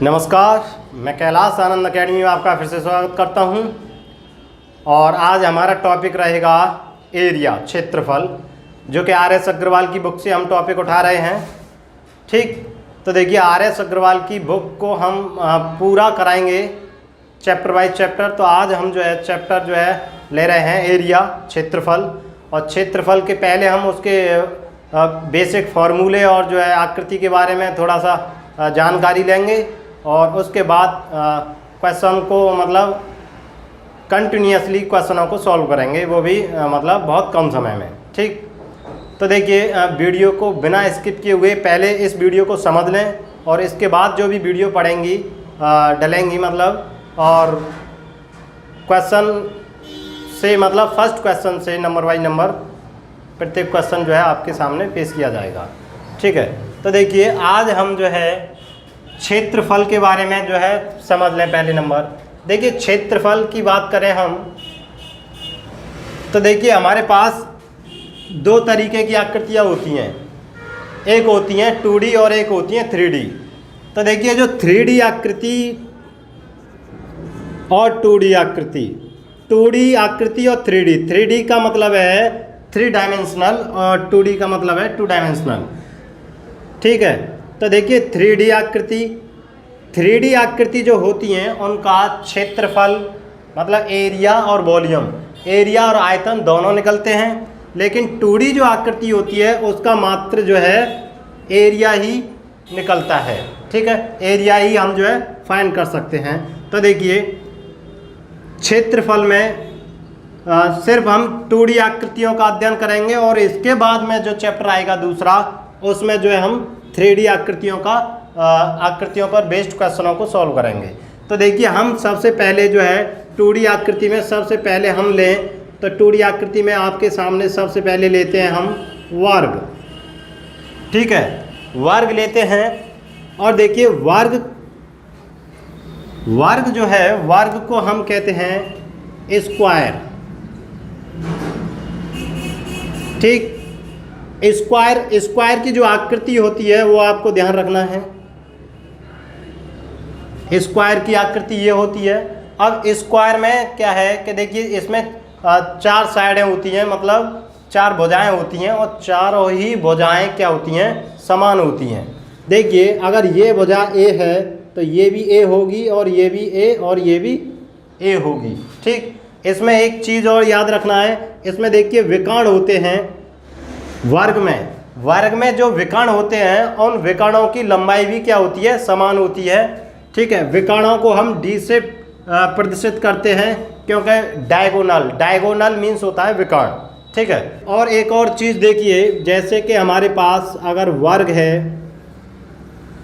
नमस्कार, मैं कैलाश आनंद अकेडमी में आपका फिर से स्वागत करता हूं। और आज हमारा टॉपिक रहेगा एरिया, क्षेत्रफल, जो कि आर एस अग्रवाल की बुक से हम टॉपिक उठा रहे हैं। ठीक, तो देखिए आर एस अग्रवाल की बुक को हम पूरा कराएंगे चैप्टर वाइज चैप्टर। तो आज हम जो है चैप्टर जो है ले रहे हैं एरिया, क्षेत्रफल। और क्षेत्रफल के पहले हम उसके बेसिक फार्मूले और जो है आकृति के बारे में थोड़ा सा जानकारी लेंगे, और उसके बाद क्वेश्चन को मतलब कंटिन्यूसली क्वेश्चनों को सॉल्व करेंगे, वो भी मतलब बहुत कम समय में। ठीक, तो देखिए वीडियो को बिना स्किप किए हुए पहले इस वीडियो को समझ लें, और इसके बाद जो भी वीडियो पढ़ेंगी डलेंगी मतलब, और क्वेश्चन से मतलब फर्स्ट क्वेश्चन से नंबर बाई नंबर प्रत्येक क्वेश्चन जो है आपके सामने पेश किया जाएगा। ठीक है, तो देखिए आज हम जो है क्षेत्रफल के बारे में जो है समझ लें। पहले नंबर देखिए क्षेत्रफल की बात करें हम, तो देखिए हमारे पास दो तरीके की आकृतियाँ होती हैं, एक होती हैं 2D और एक होती हैं 3D। तो देखिए जो 3D आकृति और 2D आकृति, 2D आकृति और 3D, 3D का मतलब है 3 डायमेंशनल और 2D का मतलब है 2 डायमेंशनल। ठीक है, तो देखिए 3D आकृति जो होती हैं उनका क्षेत्रफल मतलब एरिया और वॉल्यूम, एरिया और आयतन दोनों निकलते हैं। लेकिन 2D जो आकृति होती है उसका मात्र जो है एरिया ही निकलता है। ठीक है, एरिया ही हम जो है फाइंड कर सकते हैं। तो देखिए क्षेत्रफल में सिर्फ हम 2D आकृतियों का अध्ययन करेंगे, और इसके बाद में जो चैप्टर आएगा दूसरा, उसमें जो है हम 3D आकृतियों पर बेस्ड क्वेश्चनों को सॉल्व करेंगे। तो देखिए हम सबसे पहले जो है 2D आकृति में सबसे पहले हम लें, तो 2D आकृति में आपके सामने सबसे पहले लेते हैं हम वर्ग। ठीक है, वर्ग लेते हैं, और देखिए वर्ग जो है, वर्ग को हम कहते हैं स्क्वायर। ठीक, स्क्वायर की जो आकृति होती है वो आपको ध्यान रखना है। स्क्वायर की आकृति ये होती है। अब स्क्वायर में क्या है कि देखिए इसमें 4 साइडें होती हैं, मतलब 4 भुजाएं होती हैं, और चारों ही भुजाएं क्या होती हैं, समान होती हैं। देखिए अगर ये भुजा ए है तो ये भी ए होगी, और ये भी ए, और ये भी ए होगी। ठीक, इसमें एक चीज़ और याद रखना है, इसमें देखिए विकर्ण होते हैं वर्ग में जो विकर्ण होते हैं उन विकर्णों की लंबाई भी क्या होती है, समान होती है। ठीक है, विकर्णों को हम डी से प्रदर्शित करते हैं, क्योंकि डायगोनल मीन्स होता है विकर्ण। ठीक है, और एक और चीज़ देखिए, जैसे कि हमारे पास अगर वर्ग है,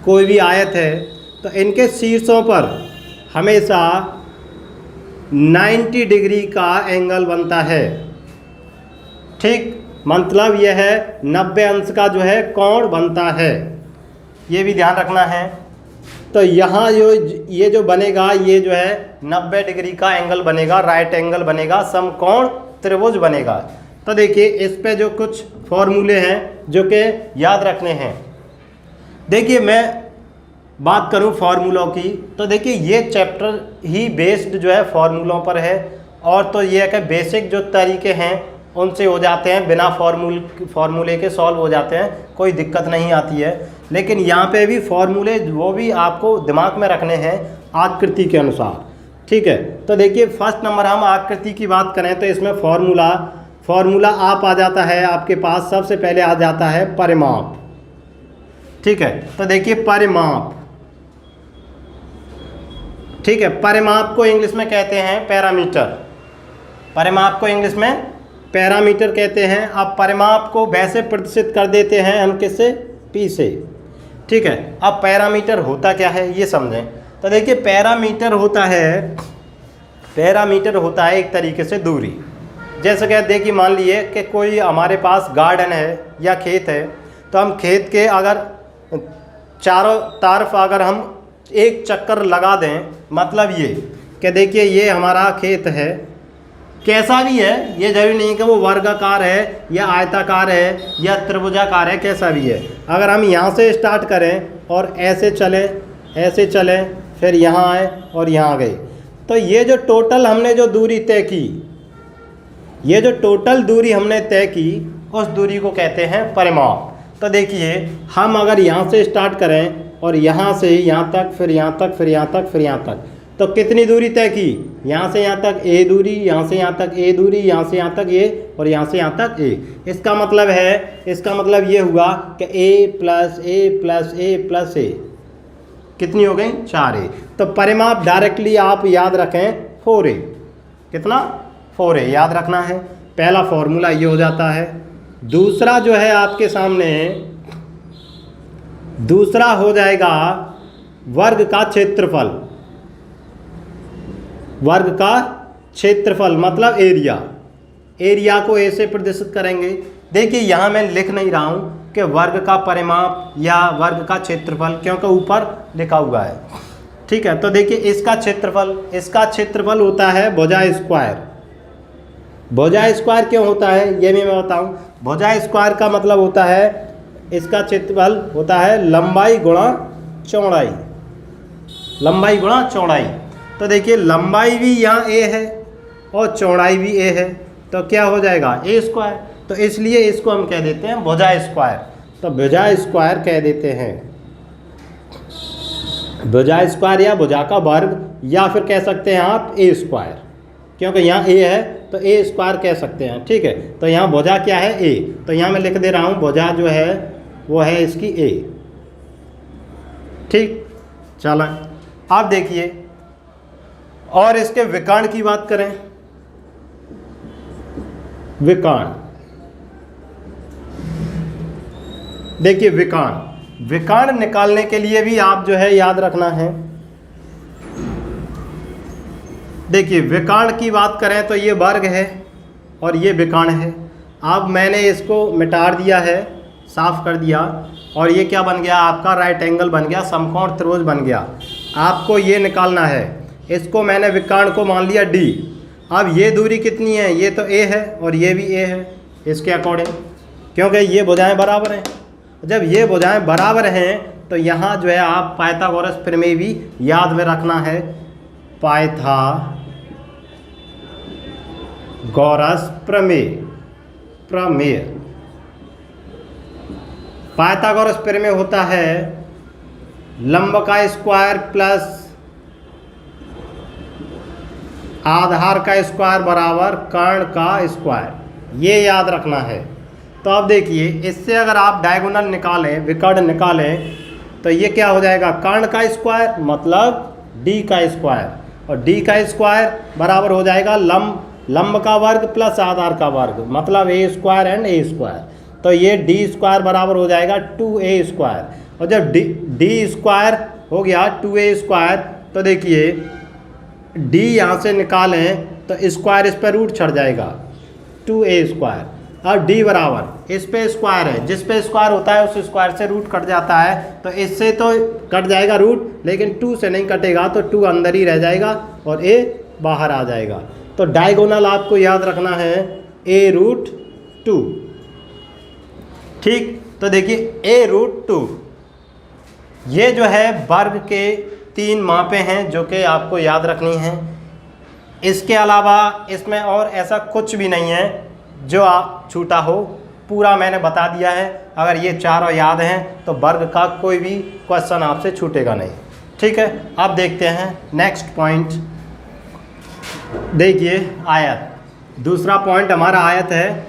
कोई भी आयत है, तो इनके शीर्षों पर हमेशा 90 डिग्री का एंगल बनता है। ठीक, मतलब यह है 90 अंश का जो है कोण बनता है, ये भी ध्यान रखना है। तो यहाँ ये जो बनेगा, ये जो है 90 डिग्री का एंगल बनेगा, राइट एंगल बनेगा, समकोण त्रिभुज बनेगा। तो देखिए इस पे जो कुछ फॉर्मूले हैं जो कि याद रखने हैं। देखिए मैं बात करूं फार्मूलों की, तो देखिए ये चैप्टर ही बेस्ड जो है फार्मूलों पर है, और तो ये है कि बेसिक जो तरीके हैं उनसे हो जाते हैं, बिना फार्मूले के सॉल्व हो जाते हैं, कोई दिक्कत नहीं आती है। लेकिन यहाँ पे भी फार्मूले वो भी आपको दिमाग में रखने हैं आकृति के अनुसार। ठीक है, तो देखिए फर्स्ट नंबर हम आकृति की बात करें तो इसमें फार्मूला आप आ जाता है आपके पास, सबसे पहले आ जाता है परिमाप। ठीक है, तो देखिए परिमाप, ठीक है, परिमाप को इंग्लिश में कहते हैं पैरामीटर। परिमाप को इंग्लिश में पैरामीटर कहते हैं। अब परिमाप को वैसे प्रदर्शित कर देते हैं हम किससे, पी से। ठीक है, अब पैरामीटर होता क्या है ये समझें। तो देखिए पैरामीटर होता है एक तरीके से दूरी। जैसे कि देखिए मान लिए कि कोई हमारे पास गार्डन है या खेत है, तो हम खेत के अगर चारों तरफ अगर हम एक चक्कर लगा दें, मतलब ये कि देखिए ये हमारा खेत है, कैसा भी है, ये जरूरी नहीं कि वो वर्गाकार है या आयताकार है या त्रिभुजाकार है, कैसा भी है। अगर हम यहाँ से स्टार्ट करें और ऐसे चलें फिर यहाँ आए और यहाँ गए, तो ये जो टोटल हमने जो दूरी तय की, ये जो टोटल दूरी हमने तय की, उस दूरी को कहते हैं परिमाप। तो देखिए हम अगर यहाँ से स्टार्ट करें और यहाँ से यहाँ तक, फिर यहाँ तक, फिर यहाँ तक, फिर यहाँ तक, तो कितनी दूरी तय की? यहाँ से यहाँ तक ए दूरी, यहाँ से यहाँ तक ए दूरी, यहाँ से यहाँ तक ए और यहाँ से यहाँ तक ए। इसका मतलब ये हुआ कि ए प्लस ए प्लस ए प्लस ए कितनी हो गई? 4a। तो परिमाप डायरेक्टली आप याद रखें 4a। कितना? 4a याद रखना है। पहला फॉर्मूला ये हो जाता है। दूसरा जो है आपके सामने, दूसरा हो जाएगा वर्ग का क्षेत्रफल। वर्ग का क्षेत्रफल मतलब एरिया को ए से प्रदर्शित करेंगे। देखिए यहाँ मैं लिख नहीं रहा हूँ कि वर्ग का परिमाप या वर्ग का क्षेत्रफल, क्योंकि ऊपर लिखा हुआ है। ठीक है, तो देखिए इसका क्षेत्रफल होता है भुजा स्क्वायर। भुजा स्क्वायर क्यों होता है ये मैं बताऊँ। भुजा स्क्वायर का मतलब होता है, इसका क्षेत्रफल होता है लंबाई गुणा चौड़ाई। लंबाई गुणा चौड़ाई। तो देखिए लंबाई भी यहाँ ए है और चौड़ाई भी ए है, तो क्या हो जाएगा? ए स्क्वायर। तो इसलिए इसको हम कह देते हैं भुजा स्क्वायर। तो भुजा स्क्वायर कह देते हैं, भुजा स्क्वायर या भुजा का वर्ग, या फिर कह सकते हैं आप ए स्क्वायर, क्योंकि यहाँ ए है तो ए स्क्वायर कह सकते हैं। ठीक है, तो यहाँ भुजा क्या है? ए। तो यहाँ मैं लिख दे रहा हूँ भुजा जो है वो है इसकी ए। ठीक, चलो अब देखिए और इसके विकर्ण की बात करें। विकर्ण, देखिए विकर्ण निकालने के लिए भी आप जो है याद रखना है। देखिए विकर्ण की बात करें तो ये वर्ग है और ये विकर्ण है। अब मैंने इसको मिटा दिया है, साफ कर दिया, और ये क्या बन गया? आपका राइट एंगल बन गया, समकोण त्रिभुज बन गया। आपको ये निकालना है। इसको मैंने विकर्ण को मान लिया d। अब ये दूरी कितनी है? ये तो a है और ये भी a है इसके अकॉर्डिंग, क्योंकि ये भुजाएं बराबर हैं। जब ये भुजाएं बराबर हैं तो यहाँ जो है आप पाइथागोरस प्रमेय भी याद में रखना है। पाइथागोरस प्रमेय पाइथागोरस प्रमेय होता है लंब का स्क्वायर प्लस आधार का स्क्वायर बराबर कर्ण का स्क्वायर। ये याद रखना है। तो अब देखिए इससे अगर आप डायगोनल निकालें, विकर्ण निकालें, तो ये क्या हो जाएगा? कर्ण का स्क्वायर मतलब d का स्क्वायर, और d का स्क्वायर बराबर हो जाएगा लंब का वर्ग प्लस आधार का वर्ग, मतलब a square and a square. तो ये d स्क्वायर बराबर हो जाएगा 2a स्क्वायर, और जब d स्क्वायर हो गया 2a स्क्वायर, तो देखिए d यहाँ से निकालें तो स्क्वायर इस पर रूट चढ़ जाएगा 2a स्क्वायर, और d बराबर इस पे स्क्वायर है, जिस पे स्क्वायर होता है उस स्क्वायर से रूट कट जाता है। तो इससे तो कट जाएगा रूट, लेकिन 2 से नहीं कटेगा, तो 2 अंदर ही रह जाएगा और a बाहर आ जाएगा। तो डायगोनल आपको याद रखना है a√2। ठीक, तो देखिए a√2 ये जो है वर्ग के 3 मापें हैं जो कि आपको याद रखनी है। इसके अलावा इसमें और ऐसा कुछ भी नहीं है जो आप छूटा हो, पूरा मैंने बता दिया है। अगर ये चारों याद हैं तो वर्ग का कोई भी क्वेश्चन आपसे छूटेगा नहीं। ठीक है, अब देखते हैं नेक्स्ट पॉइंट। देखिए आयत, दूसरा पॉइंट हमारा आयत है।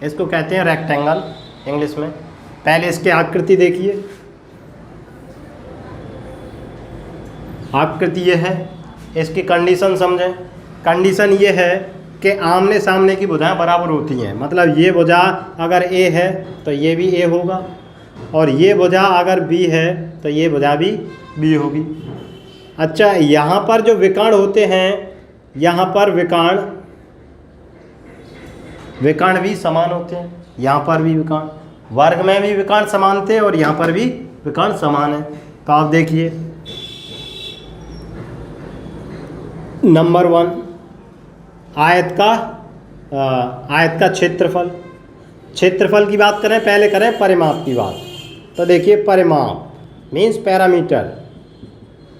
इसको कहते हैं रेक्टेंगल इंग्लिश में। पहले इसकी आकृति देखिए। आकृति ये है, इसकी कंडीशन समझें। कंडीशन ये है कि आमने सामने की भुजाएं बराबर होती हैं, मतलब ये भुजा अगर a है तो ये भी a होगा, और ये भुजा अगर b है तो ये भुजा भी b होगी। अच्छा, यहाँ पर जो विकर्ण होते हैं, यहाँ पर विकर्ण भी समान होते हैं। यहाँ पर भी विकर्ण, वर्ग में भी विकर्ण समान थे और यहाँ पर भी विकर्ण समान है। तो आप देखिए नंबर 1, आयत का क्षेत्रफल। क्षेत्रफल की बात करें, पहले करें परिमाप की बात। तो देखिए परिमाप मीन्स पैरामीटर।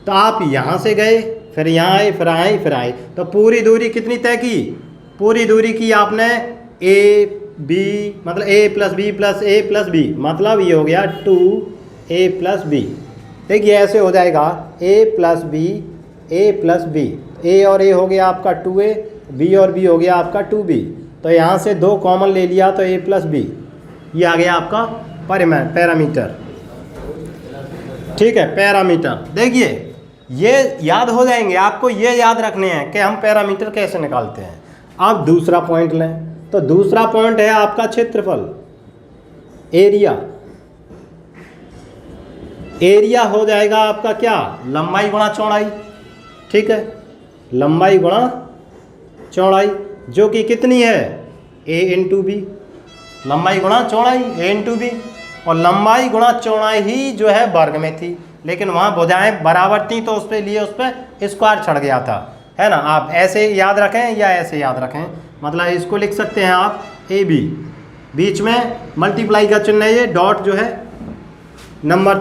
तो आप यहाँ से गए, फिर यहाँ आए, फिर आए, फिर आए, तो पूरी दूरी कितनी तय की? पूरी दूरी की आपने ए बी, मतलब ए प्लस बी प्लस ए प्लस बी, मतलब ये हो गया 2a प्लस बी। देखिए ऐसे हो जाएगा a plus B, A plus B, A और ए हो गया आपका 2a, बी और बी हो गया आपका 2b। तो यहाँ से 2 कॉमन ले लिया तो a प्लस बी, ये आ गया आपका पैरामीटर। ठीक है, पैरामीटर। देखिए ये याद हो जाएंगे, आपको ये याद रखने हैं कि हम पैरामीटर कैसे निकालते हैं। अब दूसरा पॉइंट लें, तो दूसरा पॉइंट है आपका क्षेत्रफल, एरिया। एरिया हो जाएगा आपका क्या? लंबाई गुणा चौड़ाई। ठीक है, लंबाई गुणा चौड़ाई, जो कि कितनी है? a into b. लंबाई गुणा चौड़ाई a इंटू बी, और लंबाई गुणा चौड़ाई ही जो है वर्ग में थी, लेकिन वहाँ भुजाएं बराबर थी तो उस पर लिए उस पर स्क्वायर चढ़ गया था, है ना। आप ऐसे याद रखें या ऐसे याद रखें, मतलब इसको लिख सकते हैं आप ए बी, बीच में मल्टीप्लाई का चिन्ह है, ये डॉट जो है नंबर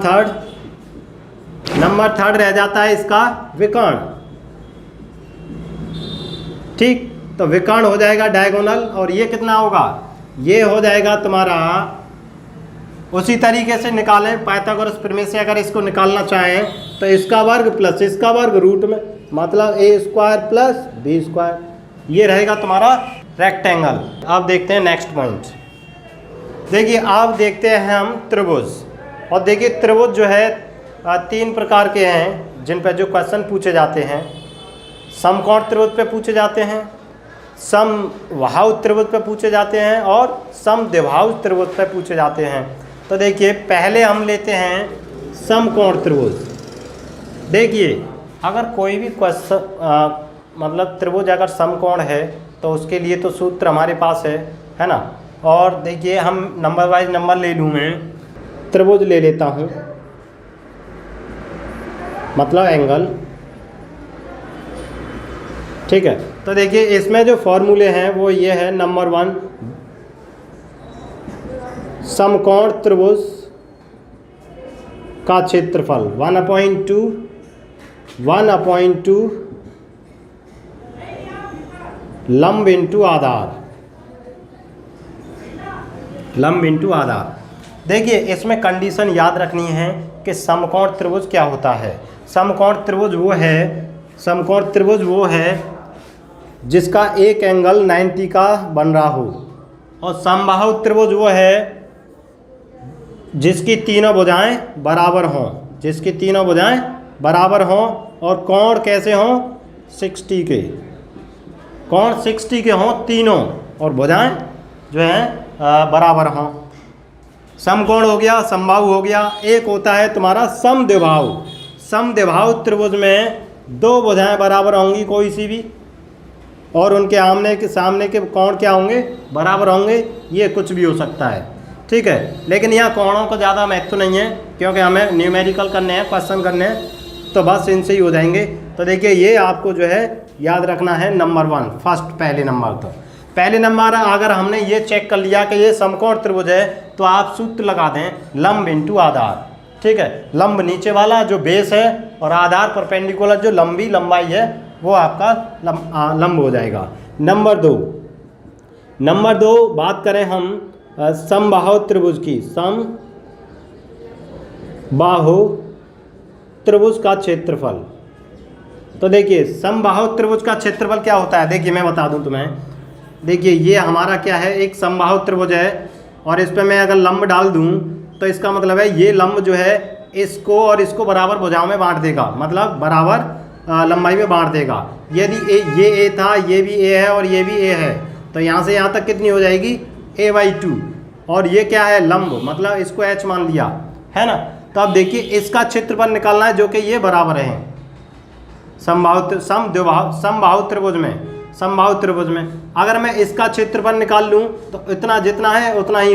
थर्ड रह जाता है इसका विकर्ण। ठीक, तो विकर्ण हो जाएगा डायगोनल, और ये कितना होगा? ये हो जाएगा तुम्हारा, उसी तरीके से निकालें पाइथागोरस प्रमेय से अगर इसको निकालना चाहें तो इसका वर्ग प्लस इसका वर्ग रूट में, मतलब ए स्क्वायर प्लस बी स्क्वायर, ये रहेगा तुम्हारा रेक्टेंगल। अब देखते हैं नेक्स्ट पॉइंट। देखिए अब देखते हैं हम त्रिभुज, और देखिए त्रिभुज जो है 3 प्रकार के हैं जिन पर जो क्वेश्चन पूछे जाते हैं। समकोण त्रिभुज पे पूछे जाते हैं, समबाहु त्रिभुज पे पूछे जाते हैं, और समद्विबाहु त्रिभुज पे पूछे जाते हैं। तो देखिए पहले हम लेते हैं समकोण त्रिभुज। देखिए अगर कोई भी क्वेश्चन मतलब त्रिभुज अगर समकोण है तो उसके लिए तो सूत्र हमारे पास है ना। और देखिए हम नंबर वाइज नंबर ले लूँ, मैं त्रिभुज ले लेता हूँ, मतलब एंगल। ठीक है, तो देखिए इसमें जो फॉर्मूले हैं वो ये है। नंबर 1, समकोण त्रिभुज का क्षेत्रफल 1/2 लंब इंटू आधार, लंब इंटू आधार। देखिए इसमें कंडीशन याद रखनी है कि समकोण त्रिभुज क्या होता है। समकोण त्रिभुज वो है जिसका एक एंगल 90 का बन रहा हो, और समबाहु त्रिभुज वो है जिसकी तीनों भुजाएं बराबर हों, जिसकी तीनों भुजाएं बराबर हों, और कोण कैसे हों? 60 के, कोण 60 के हों तीनों, और भुजाएं जो हैं बराबर हों। समकोण हो गया, समबाहु हो गया। एक होता है तुम्हारा समद्विबाहु। समद्विबाहु त्रिभुज में 2 भुजाएं बराबर होंगी कोई सी भी, और उनके आमने के सामने के कोण क्या होंगे? बराबर होंगे। ये कुछ भी हो सकता है, ठीक है, लेकिन यहाँ कोणों का ज़्यादा महत्व नहीं है, क्योंकि हमें न्यूमेरिकल करने हैं, क्वेश्चन करने हैं, तो बस इनसे ही हो जाएंगे। तो देखिए ये आपको जो है याद रखना है नंबर 1 फर्स्ट, पहले नंबर। तो पहले नंबर अगर हमने ये चेक कर लिया कि ये समकोण त्रिभुज है, तो आप सूत्र लगा दें लंब इंटू आधार। ठीक है, लंब नीचे वाला जो बेस है, और आधार परपेंडिकुलर जो लंबाई है, वो आपका लंब हो जाएगा। नंबर 2 बात करें हम समबाहु त्रिभुज की। समबाहु त्रिभुज का क्षेत्रफल। तो देखिए समबाहु त्रिभुज का क्षेत्रफल क्या होता है? देखिए मैं बता दूं तुम्हें। देखिए ये हमारा क्या है? एक समबाहु त्रिभुज है, और इस पर मैं अगर लंब डाल दूं तो इसका मतलब है ये लंब जो है इसको और इसको बराबर भुजाओं में बांट देगा, मतलब बराबर लंबाई में बांट देगा। यदि ये ए था, ये भी ए है और ये भी ए है, तो यहाँ से यहाँ तक कितनी हो जाएगी? a/2। और ये क्या है? लंब, मतलब इसको h मान लिया, है ना। तो अब देखिए इसका क्षेत्रफल निकालना है, जो कि ये बराबर है समबाहु त्रिभुज में। अगर मैं इसका क्षेत्रफल निकाल लूँ तो इतना जितना है उतना ही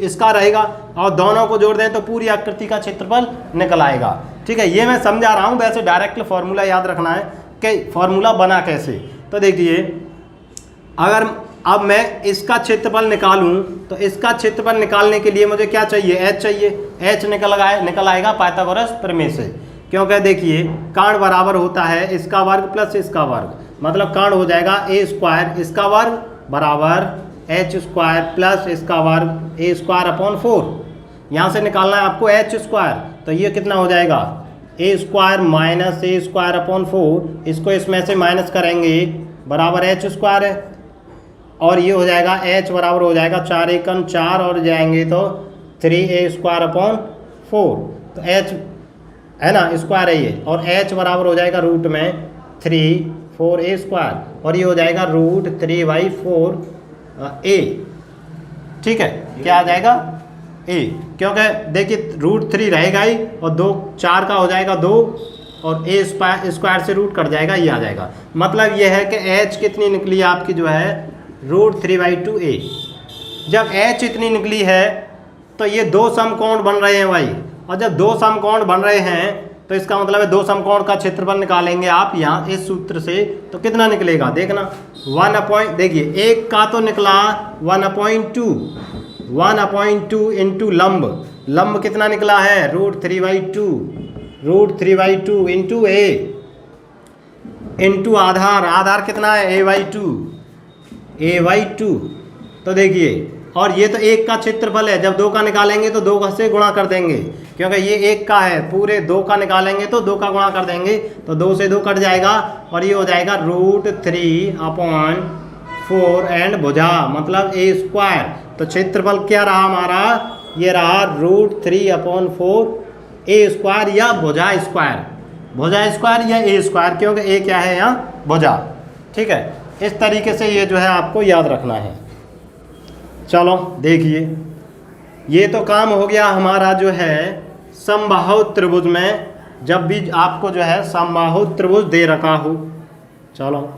इसका रहेगा, और दोनों को जोड़ दें तो पूरी आकृति का क्षेत्रफल निकल आएगा। ठीक है, ये मैं समझा रहा हूँ, वैसे डायरेक्ट फॉर्मूला याद रखना है कि फॉर्मूला बना कैसे। तो देखिए अगर अब मैं इसका क्षेत्रफल निकालूं तो इसका क्षेत्रफल निकालने के लिए मुझे क्या चाहिए, एच चाहिए। एच निकल आएगा पाइथागोरस प्रमेय से, क्योंकि देखिए कांड बराबर होता है इसका वर्ग प्लस इसका वर्ग, मतलब कांड हो जाएगा ए स्क्वायर इसका वर्ग बराबर एच स्क्वायर प्लस इसका वर्ग ए स्क्वायर अपॉन 4। यहाँ से निकालना है आपको एच स्क्वायर, तो ये कितना हो जाएगा ए स्क्वायर माइनस ए स्क्वायर अपॉन 4, इसको इसमें से माइनस करेंगे बराबर एच स्क्वायर है, और ये हो जाएगा एच बराबर हो जाएगा 4 एकम 4 और जाएंगे तो 3a स्क्वायर अपॉन 4, तो एच है ना स्क्वायर है ये, और एच बराबर हो जाएगा रूट में 3 4a स्क्वायर, और ये हो जाएगा रूट 3/4a। ठीक है, क्या आ जाएगा a, क्योंकि देखिए रूट 3 रहेगा ही, और 2 4 का हो जाएगा 2, और a स्क्वायर से रूट कट जाएगा, ये आ जाएगा। मतलब ये है कि h कितनी निकली आपकी जो है रूट 3/2a। जब h इतनी निकली है तो ये दो समकोण बन रहे हैं भाई, और जब दो समकोण बन रहे हैं तो इसका मतलब है दो समकोण का क्षेत्रफल निकालेंगे आप यहाँ इस सूत्र से, तो कितना निकलेगा देखना 1 देखिए एक का तो निकला 1/2 इंटू लंब कितना निकला है रूट 3/2 इंटू a इंटू आधार कितना है a/2। तो देखिए, और ये तो एक का क्षेत्रफल है, जब 2 का निकालेंगे तो 2 से गुणा कर देंगे, क्योंकि ये एक का है, पूरे 2 का निकालेंगे तो 2 का गुणा कर देंगे, तो 2 से 2 कट जाएगा, और ये हो जाएगा रूट 3/4 एंड भुजा मतलब a स्क्वायर। तो क्षेत्रफल क्या रहा हमारा, ये रहा रूट 3/4 a स्क्वायर या भुजा स्क्वायर या a स्क्वायर, क्योंकि a क्या है यहाँ भुजा। ठीक है, इस तरीके से ये जो है आपको याद रखना है। चलो देखिए, ये तो काम हो गया हमारा जो है समबाहु त्रिभुज में, जब भी आपको जो है समबाहु त्रिभुज दे रखा हो। चलो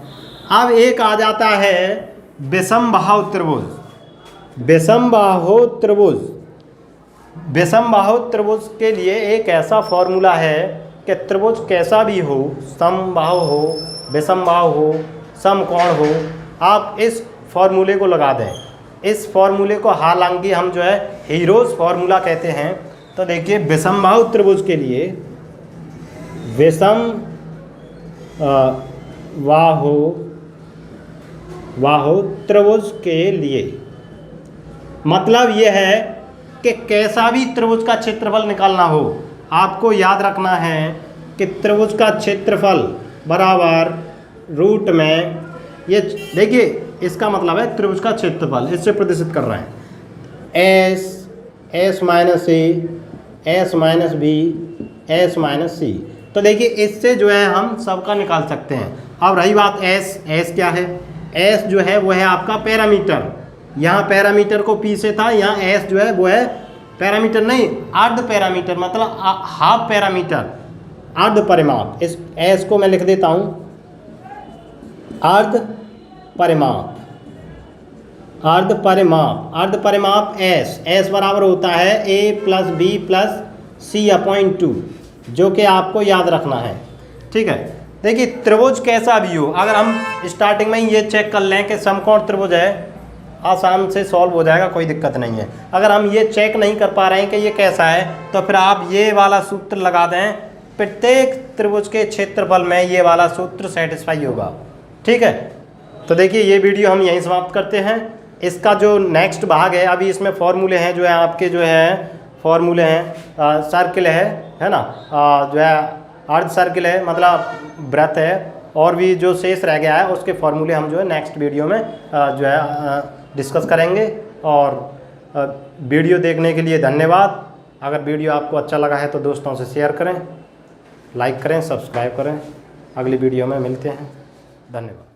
अब एक आ जाता है विषमबाहु त्रिभुज के लिए एक ऐसा फॉर्मूला है कि त्रिभुज कैसा भी हो, समबाहु हो, विषमबाहु हो, समकोण हो, आप इस फॉर्मूले को लगा दें। इस फॉर्मूले को हालांकि हम जो है हीरोज फार्मूला कहते हैं। तो देखिए विषमबाहु त्रिभुज के लिए बाहु त्रिभुज के लिए मतलब ये है कि कैसा भी त्रिभुज का क्षेत्रफल निकालना हो, आपको याद रखना है कि त्रिभुज का क्षेत्रफल बराबर रूट में, ये देखिए इसका मतलब है त्रिभुज का क्षेत्रफल, इससे प्रदर्शित कर रहे हैं s minus a, s minus b, s minus c। तो देखिए इससे जो है हम सबका निकाल सकते हैं। अब रही बात s क्या है, s जो है वो है आपका पैरामीटर। यहाँ पैरामीटर को p से था, यहाँ s जो है वो है पैरामीटर नहीं अर्ध पैरामीटर, मतलब हाफ पैरामीटर, अर्ध परिमाप। इस s को मैं लिख देता हूँ अर्ध परिमाप s बराबर होता है a plus b plus c/2, जो कि आपको याद रखना है। ठीक है, देखिए त्रिभुज कैसा भी हो, अगर हम स्टार्टिंग में ही ये चेक कर लें कि समकोण त्रिभुज है, आसान से सॉल्व हो जाएगा, कोई दिक्कत नहीं है। अगर हम ये चेक नहीं कर पा रहे हैं कि ये कैसा है, तो फिर आप ये वाला सूत्र लगा दें, प्रत्येक त्रिभुज के क्षेत्रफल में ये वाला सूत्र सेटिस्फाई होगा। ठीक है, तो देखिए ये वीडियो हम यहीं समाप्त करते हैं। इसका जो नेक्स्ट भाग है, अभी इसमें फॉर्मूले हैं जो है आपके जो है फॉर्मूले हैं, सर्किल है ना, जो है अर्ध सर्किल है मतलब वृत्त है, और भी जो शेष रह गया है उसके फॉर्मूले हम जो है नेक्स्ट वीडियो में जो है डिस्कस करेंगे। और वीडियो देखने के लिए धन्यवाद। अगर वीडियो आपको अच्छा लगा है तो दोस्तों से शेयर करें, लाइक करें, सब्सक्राइब करें। अगली वीडियो में मिलते हैं, धन्यवाद।